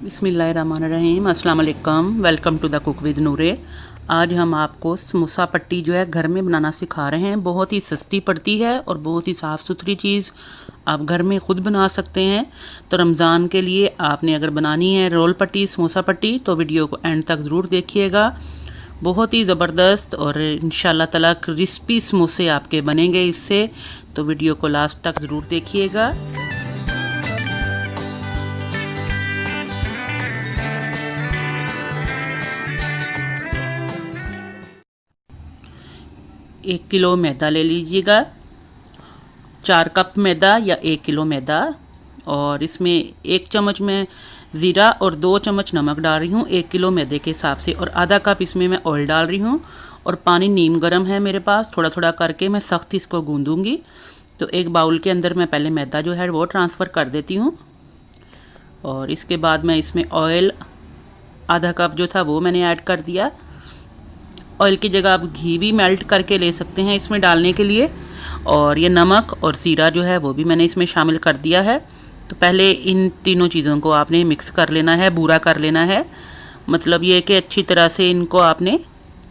बिस्मिल्लाहिर्रहमानिर्रहीम, अस्सलाम वालेकुम। Welcome to the cook with Noore. आज हम आपको समोसा पट्टी जो है घर में बनाना सिखा रहे हैं। बहुत ही सस्ती पड़ती है और बहुत ही साफ़ सुथरी चीज़ आप घर में ख़ुद बना सकते हैं। तो रमज़ान के लिए आपने अगर बनानी है रोल पट्टी, समोसा पट्टी, तो वीडियो को एंड तक ज़रूर देखिएगा। बहुत ही ज़बरदस्त और इंशाल्लाह ताला क्रिस्पी समोसे आपके बनेंगे इससे, तो वीडियो को लास्ट तक ज़रूर देखिएगा। एक किलो मैदा ले लीजिएगा, 4 कप मैदा या 1 किलो मैदा, और इसमें 1 चम्मच मैं ज़ीरा और 2 चम्मच नमक डाल रही हूँ 1 किलो मैदे के हिसाब से, और आधा कप इसमें मैं ऑयल डाल रही हूँ। और पानी नीम गर्म है मेरे पास, थोड़ा थोड़ा करके मैं सख्त इसको गूँधूँगी। तो एक बाउल के अंदर मैं पहले मैदा जो है वो ट्रांसफ़र कर देती हूँ, और इसके बाद मैं इसमें ऑयल आधा कप जो था वो मैंने ऐड कर दिया। ऑयल की जगह आप घी भी मेल्ट करके ले सकते हैं इसमें डालने के लिए। और ये नमक और ज़ीरा जो है वो भी मैंने इसमें शामिल कर दिया है। तो पहले इन तीनों चीज़ों को आपने मिक्स कर लेना है, बूरा कर लेना है। मतलब ये कि अच्छी तरह से इनको आपने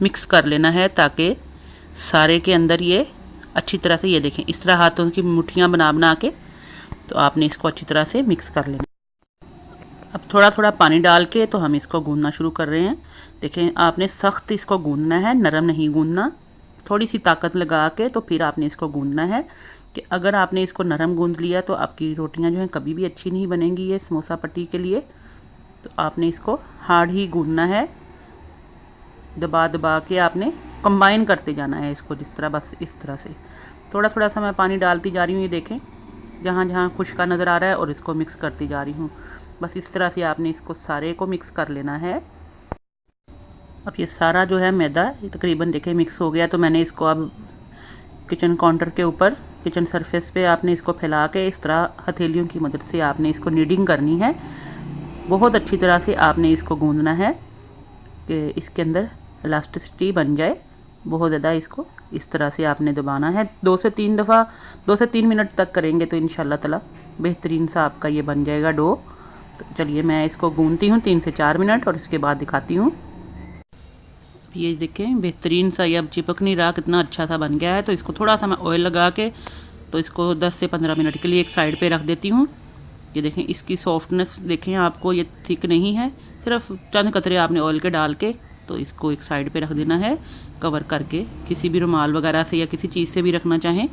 मिक्स कर लेना है ताकि सारे के अंदर ये अच्छी तरह से, ये देखें इस तरह हाथों की मुट्ठियाँ बना बना के, तो आपने इसको अच्छी तरह से मिक्स कर लेना। अब थोड़ा थोड़ा पानी डाल के तो हम इसको गूंदना शुरू कर रहे हैं। देखें आपने सख्त इसको गूंदना है, नरम नहीं गूंदना। थोड़ी सी ताकत लगा के तो फिर आपने इसको गूंदना है, कि अगर आपने इसको नरम गूंद लिया तो आपकी रोटियां जो हैं कभी भी अच्छी नहीं बनेंगी ये समोसा पट्टी के लिए। तो आपने इसको हार्ड ही गूंदना है, दबा दबा के आपने कंबाइन करते जाना है इसको, जिस तरह, बस इस तरह से। थोड़ा थोड़ा सा मैं पानी डालती जा रही हूँ, ये देखें जहाँ जहाँ खुश्का नज़र आ रहा है, और इसको मिक्स करती जा रही हूँ। बस इस तरह से आपने इसको सारे को मिक्स कर लेना है। अब ये सारा जो है मैदा ये तकरीबन देखें मिक्स हो गया, तो मैंने इसको अब किचन काउंटर के ऊपर, किचन सरफेस पे आपने इसको फैला के इस तरह हथेलियों की मदद से आपने इसको नीडिंग करनी है। बहुत अच्छी तरह से आपने इसको गूंदना है कि इसके अंदर इलास्टिसिटी बन जाए। बहुत ज़्यादा इसको इस तरह से आपने दबाना है। 2 से 3 दफ़ा, 2 से 3 मिनट तक करेंगे तो इंशाल्लाह ताला बेहतरीन सा आपका ये बन जाएगा डो। तो चलिए मैं इसको गूंदती हूँ 3 से 4 मिनट, और इसके बाद दिखाती हूँ। ये देखें बेहतरीन सा ये अब चिपक नहीं रहा, कितना अच्छा सा बन गया है। तो इसको थोड़ा सा मैं ऑयल लगा के तो इसको 10 से 15 मिनट के लिए एक साइड पे रख देती हूँ। ये देखें इसकी सॉफ्टनेस देखें आपको, ये थिक नहीं है, सिर्फ चंद कतरे आपने ऑयल के डाल के तो इसको एक साइड पे रख देना है कवर करके, किसी भी रुमाल वगैरह से या किसी चीज़ से भी रखना चाहें।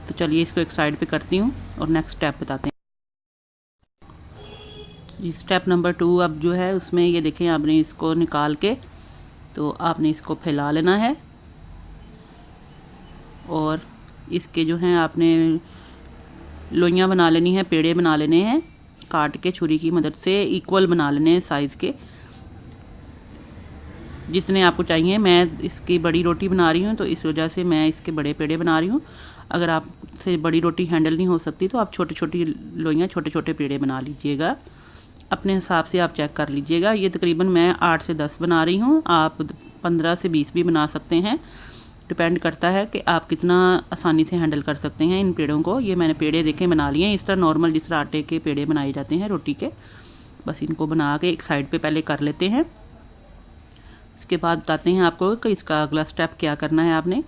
तो चलिए इसको एक साइड पे करती हूँ और नेक्स्ट स्टेप बताते हैं। स्टेप नंबर 2 अब जो है उसमें ये देखें आपने इसको निकाल के तो आपने इसको फैला लेना है, और इसके जो हैं आपने लोइयाँ बना लेनी है, पेड़े बना लेने हैं, काट के छुरी की मदद से इक्वल बना लेने हैं साइज़ के, जितने आपको चाहिए। मैं इसकी बड़ी रोटी बना रही हूँ तो इस वजह से मैं इसके बड़े पेड़े बना रही हूँ। अगर आपसे बड़ी रोटी हैंडल नहीं हो सकती तो आप छोटी छोटी लोइयाँ, छोटे छोटे पेड़े बना लीजिएगा, अपने हिसाब से आप चेक कर लीजिएगा। ये तकरीबन मैं 8 से 10 बना रही हूँ, आप 15 से 20 भी बना सकते हैं, डिपेंड करता है कि आप कितना आसानी से हैंडल कर सकते हैं इन पेड़ों को। ये मैंने पेड़े देखें बना लिए हैं इस तरह नॉर्मल जिस तरह आटे के पेड़े बनाए जाते हैं रोटी के। बस इनको बना के एक साइड पे पहले कर लेते हैं। इसके बाद बताते हैं आपको कि इसका अगला स्टेप क्या करना है। आपने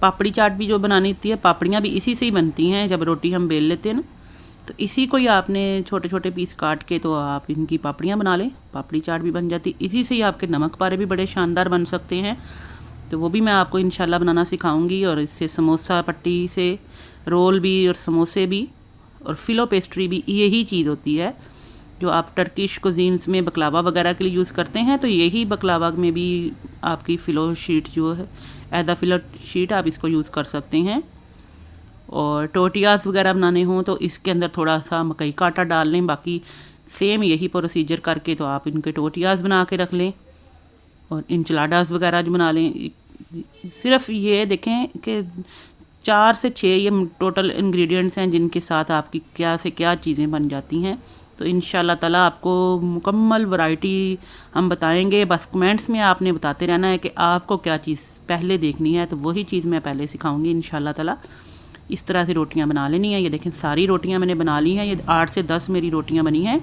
पापड़ी चाट भी जो बनानी होती है, पापड़ियाँ भी इसी से ही बनती हैं। जब रोटी हम बेल लेते हैं ना, तो इसी को ही आपने छोटे छोटे पीस काट के तो आप इनकी पापड़ियाँ बना लें, पापड़ी चाट भी बन जाती। इसी से ही आपके नमक पारे भी बड़े शानदार बन सकते हैं, तो वो भी मैं आपको इंशाल्लाह बनाना सिखाऊंगी। और इससे समोसा पट्टी से रोल भी और समोसे भी और फिलो पेस्ट्री भी यही चीज़ होती है जो आप टर्किश कुजीन्स में बकलावा वगैरह के लिए यूज़ करते हैं। तो यही बकलावा में भी आपकी फिलो शीट जो है, एज अ फिलो शीट आप इसको यूज़ कर सकते हैं। और टोटियाज़ वगैरह बनाने हों तो इसके अंदर थोड़ा सा मकई का आटा डाल लें। बाकी सेम यही प्रोसीजर करके तो आप इनके टोटियाज़ बना के रख लें, और इंचलाडास वगैरह जो बना लें। सिर्फ ये देखें कि 4 से 6 ये टोटल इंग्रेडिएंट्स हैं जिनके साथ आपकी क्या से क्या चीज़ें बन जाती हैं। तो इंशाल्लाह ताला आपको मुकम्मल वैरायटी हम बताएंगे। बस कमेंट्स में आपने बताते रहना है कि आपको क्या चीज़ पहले देखनी है, तो वही चीज़ मैं पहले सिखाऊंगी इंशाल्लाह ताला। इस तरह से रोटियां बना लेनी है। ये देखें सारी रोटियां मैंने बना ली हैं, ये 8 से 10 मेरी रोटियां बनी हैं।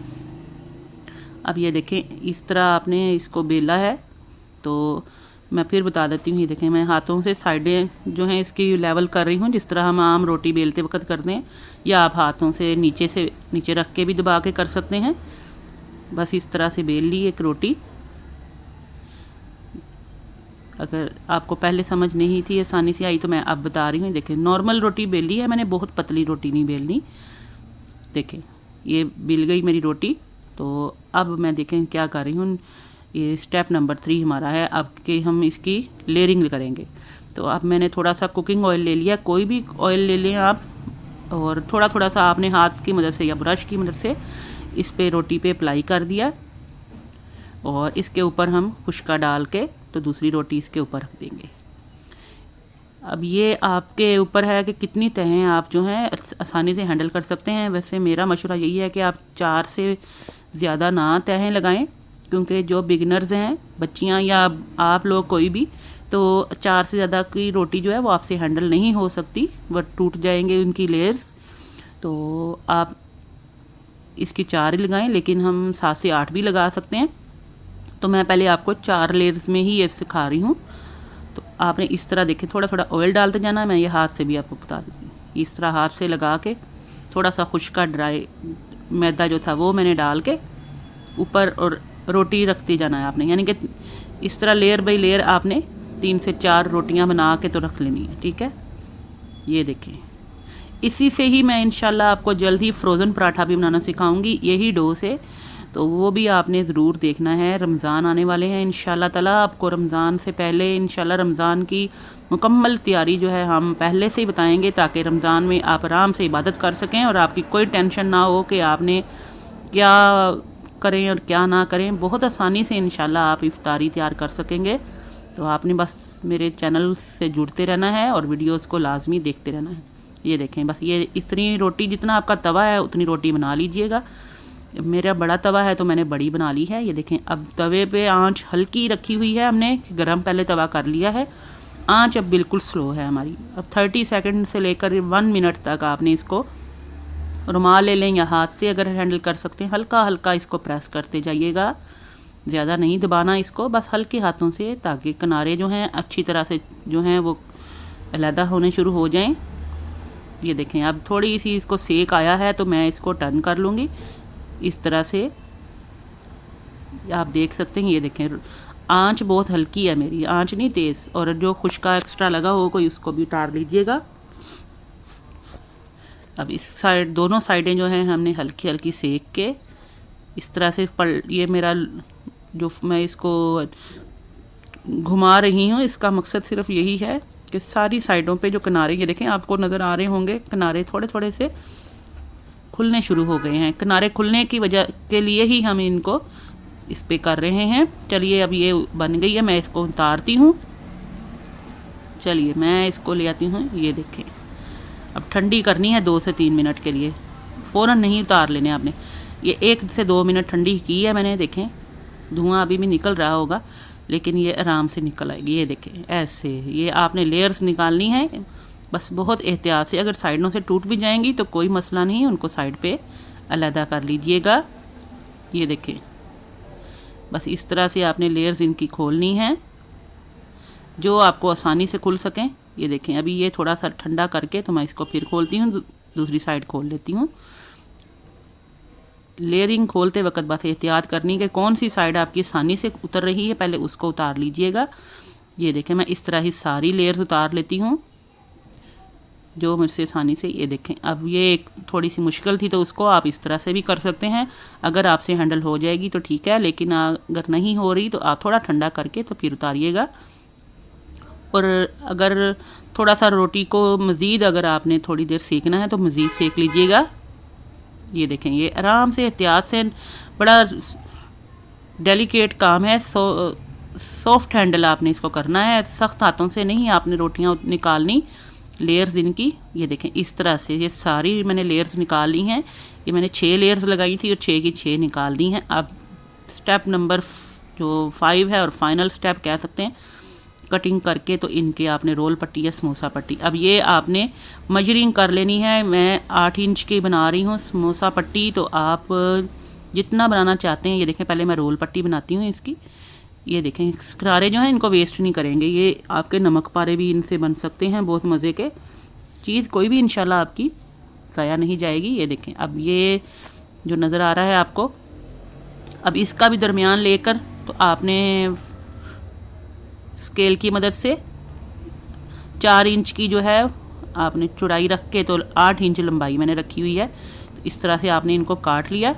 अब ये देखें इस तरह आपने इसको बेला है। तो मैं फिर बता देती हूँ, ये देखें मैं हाथों से साइडें जो हैं इसकी लेवल कर रही हूँ, जिस तरह हम आम रोटी बेलते वक्त करते हैं, या आप हाथों से नीचे रख के भी दबा के कर सकते हैं। बस इस तरह से बेल ली एक रोटी। अगर आपको पहले समझ नहीं थी, आसानी से आई, तो मैं अब बता रही हूँ। देखें नॉर्मल रोटी बेली है मैंने, बहुत पतली रोटी नहीं बेलनी। देखें ये बेल गई मेरी रोटी। तो अब मैं देखें क्या कर रही हूँ, ये स्टेप नंबर 3 हमारा है। अब कि हम इसकी लेयरिंग करेंगे। तो अब मैंने थोड़ा सा कुकिंग ऑयल ले लिया, कोई भी ऑयल ले लें आप, और थोड़ा थोड़ा सा आपने हाथ की मदद से या ब्रश की मदद से इस पे रोटी पे अप्लाई कर दिया, और इसके ऊपर हम खुशका डाल के तो दूसरी रोटी इसके ऊपर रख देंगे। अब ये आपके ऊपर है कि कितनी तहें आप जो हैं आसानी से हैंडल कर सकते हैं। वैसे मेरा मशवरा यही है कि आप 4 से ज़्यादा ना तहें लगाएं, क्योंकि जो बिगिनर्स हैं, बच्चियां या आप लोग कोई भी, तो 4 से ज़्यादा की रोटी जो है वो आपसे हैंडल नहीं हो सकती, वह टूट जाएंगे उनकी लेयर्स। तो आप इसकी 4 ही लगाएं, लेकिन हम 7 से 8 भी लगा सकते हैं। तो मैं पहले आपको 4 लेयर्स में ही ये सिखा रही हूँ। तो आपने इस तरह देखें थोड़ा थोड़ा ऑयल डालते जाना है। मैं ये हाथ से भी आपको बता देती हूँ, इस तरह हाथ से लगा के थोड़ा सा खुश्का ड्राई मैदा जो था वो मैंने डाल के ऊपर, और रोटी रखते जाना है आपने, यानी कि इस तरह लेयर बाई लेयर आपने 3 से 4 रोटियां बना के तो रख लेनी है। ठीक है, ये देखें इसी से ही मैं इंशाल्लाह आपको जल्द ही फ्रोज़न पराठा भी बनाना सिखाऊंगी, यही डो से। तो वो भी आपने ज़रूर देखना है। रमज़ान आने वाले हैं इंशाल्लाह ताला, आपको रमज़ान से पहले इंशाल्लाह रमज़ान की मुकम्मल तैयारी जो है हम पहले से ही बताएंगे, ताकि रमज़ान में आप आराम से इबादत कर सकें और आपकी कोई टेंशन ना हो कि आपने क्या करें और क्या ना करें। बहुत आसानी से इंशाल्लाह आप इफ्तारी तैयार कर सकेंगे। तो आपने बस मेरे चैनल से जुड़ते रहना है और वीडियोस को लाजमी देखते रहना है। ये देखें बस ये इतनी रोटी, जितना आपका तवा है उतनी रोटी बना लीजिएगा। मेरा बड़ा तवा है तो मैंने बड़ी बना ली है। ये देखें अब तवे पे आंच हल्की रखी हुई है हमने, गरम पहले तवा कर लिया है। आंच अब बिल्कुल स्लो है हमारी। अब 30 सेकंड से लेकर 1 मिनट तक आपने इसको रुमाल ले लें या हाथ से अगर हैंडल कर सकते हैं, हल्का हल्का इसको प्रेस करते जाइएगा, ज़्यादा नहीं दबाना इसको, बस हल्के हाथों से, ताकि किनारे जो हैं अच्छी तरह से जो हैं वो अलहदा होने शुरू हो जाएं। ये देखें अब थोड़ी सी इसको सेक आया है तो मैं इसको टर्न कर लूँगी इस तरह से। आप देख सकते हैं, ये देखें आंच बहुत हल्की है मेरी, आंच नहीं तेज़। और जो खुश्का एक्स्ट्रा लगा हो कोई उसको भी उतार लीजिएगा। अब इस साइड दोनों साइडें जो हैं हमने हल्की हल्की सेक के इस तरह से ये मेरा जो मैं इसको घुमा रही हूँ, इसका मकसद सिर्फ यही है कि सारी साइडों पे जो किनारे, ये देखें आपको नज़र आ रहे होंगे, किनारे थोड़े थोड़े से खुलने शुरू हो गए हैं। किनारे खुलने की वजह के लिए ही हम इनको इस पे कर रहे हैं। चलिए अब ये बन गई है, मैं इसको उतारती हूँ। चलिए मैं इसको ले आती हूँ। ये देखें अब ठंडी करनी है 2 से 3 मिनट के लिए, फ़ौरन नहीं उतार लेने आपने। ये 1 से 2 मिनट ठंडी की है मैंने। देखें धुआं अभी भी निकल रहा होगा, लेकिन ये आराम से निकल आएगी। ये देखें ऐसे, ये आपने लेयर्स निकालनी है बस बहुत एहतियात से। अगर साइडों से टूट भी जाएंगी तो कोई मसला नहीं, उनको साइड पे अलहदा कर लीजिएगा। ये देखें बस इस तरह से आपने लेयर्स इनकी खोलनी है जो आपको आसानी से खुल सकें। ये देखें अभी ये थोड़ा सा ठंडा करके तो मैं इसको फिर खोलती हूँ, दूसरी साइड खोल लेती हूँ। लेयरिंग खोलते वक्त बस एहतियात करनी कि कौन सी साइड आपकी आसानी से उतर रही है, पहले उसको उतार लीजिएगा। ये देखें मैं इस तरह ही सारी लेयर्स उतार लेती हूँ जो मुझसे आसानी से। ये देखें अब ये एक थोड़ी सी मुश्किल थी तो उसको आप इस तरह से भी कर सकते हैं। अगर आपसे हैंडल हो जाएगी तो ठीक है, लेकिन अगर नहीं हो रही तो आप थोड़ा ठंडा करके तो फिर उतारिएगा। और अगर थोड़ा सा रोटी को मज़ीद अगर आपने थोड़ी देर सेकना है तो मज़ीद सेक लीजिएगा। ये देखें ये आराम से एहतियात से, बड़ा डेलिकेट काम है। सॉफ्ट हैंडल आपने इसको करना है, सख्त हाथों से नहीं आपने रोटियां निकालनी, लेयर्स इनकी। ये देखें इस तरह से ये सारी मैंने लेयर्स निकाल ली हैं। ये मैंने 6 लेयर्स लगाई थी और 6 की 6 निकाल दी हैं। अब स्टेप नंबर जो 5 है और फाइनल स्टेप कह सकते हैं, कटिंग करके तो इनके आपने रोल पट्टी या समोसा पट्टी, अब ये आपने मजरिंग कर लेनी है। मैं 8 इंच की बना रही हूँ समोसा पट्टी, तो आप जितना बनाना चाहते हैं। ये देखें, पहले मैं रोल पट्टी बनाती हूँ इसकी। ये देखें, किनारे जो हैं इनको वेस्ट नहीं करेंगे। ये आपके नमक पारे भी इनसे बन सकते हैं, बहुत मज़े के। चीज़ कोई भी इंशाल्लाह आपकी ज़ाया नहीं जाएगी। ये देखें, अब ये जो नज़र आ रहा है आपको, अब इसका भी दरमियान लेकर तो आपने स्केल की मदद से 4 इंच की जो है आपने चौड़ाई रख के, तो 8 इंच लंबाई मैंने रखी हुई है। तो इस तरह से आपने इनको काट लिया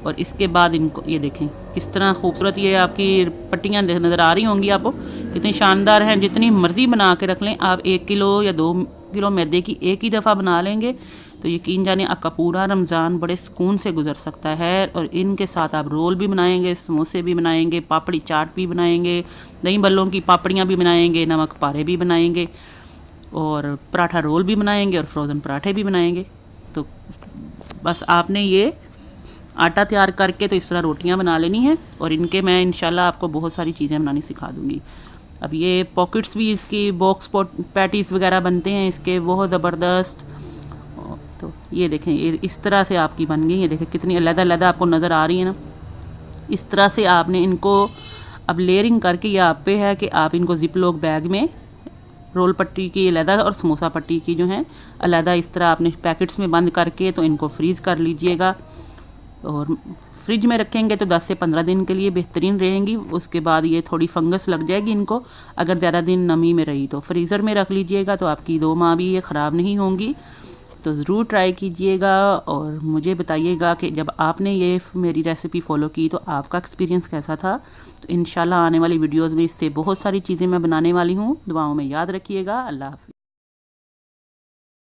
और इसके बाद इनको ये देखें किस तरह खूबसूरत ये आपकी पट्टियाँ नज़र आ रही होंगी आपको, कितनी शानदार हैं। जितनी मर्ज़ी बना के रख लें आप, 1 किलो या 2 किलो मैदे की एक ही दफ़ा बना लेंगे तो यकीन जाने आपका पूरा रमज़ान बड़े सुकून से गुजर सकता है। और इनके साथ आप रोल भी बनाएंगे, समोसे भी बनाएंगे, पापड़ी चाट भी बनाएंगे, दही बल्लों की पापड़ियाँ भी बनाएंगे, नमक पारे भी बनाएंगे, और पराठा रोल भी बनाएंगे, और फ्रोज़न पराठे भी बनाएंगे। तो बस आपने ये आटा तैयार करके तो इस तरह रोटियां बना लेनी है, और इनके मैं इंशाल्लाह आपको बहुत सारी चीज़ें बनानी सिखा दूँगी। अब ये पॉकेट्स भी इसकी बॉक्स पैटीज़ वगैरह बनते हैं इसके, बहुत ज़बरदस्त। तो ये देखें, ये इस तरह से आपकी बन गई। ये देखें कितनी अलग-अलग आपको नज़र आ रही है ना। इस तरह से आपने इनको अब लेयरिंग करके, ये आप पे है कि आप इनको ज़िप लॉक बैग में रोल पट्टी की अलहदा और समोसा पट्टी की जो है अलहदा, इस तरह आपने पैकेट्स में बंद करके तो इनको फ्रीज़ कर लीजिएगा। और फ्रिज में रखेंगे तो 10 से 15 दिन के लिए बेहतरीन रहेंगी। उसके बाद ये थोड़ी फंगस लग जाएगी इनको, अगर ज़्यादा दिन नमी में रही तो। फ्रीज़र में रख लीजिएगा तो आपकी 2 माह भी ये ख़राब नहीं होंगी। तो ज़रूर ट्राई कीजिएगा और मुझे बताइएगा कि जब आपने ये मेरी रेसिपी फ़ॉलो की तो आपका एक्सपीरियंस कैसा था। तो इंशाल्लाह आने वाली वीडियोज़ में इससे बहुत सारी चीज़ें मैं बनाने वाली हूँ। दुआओं में याद रखिएगा। अल्लाह हाफ़िज़।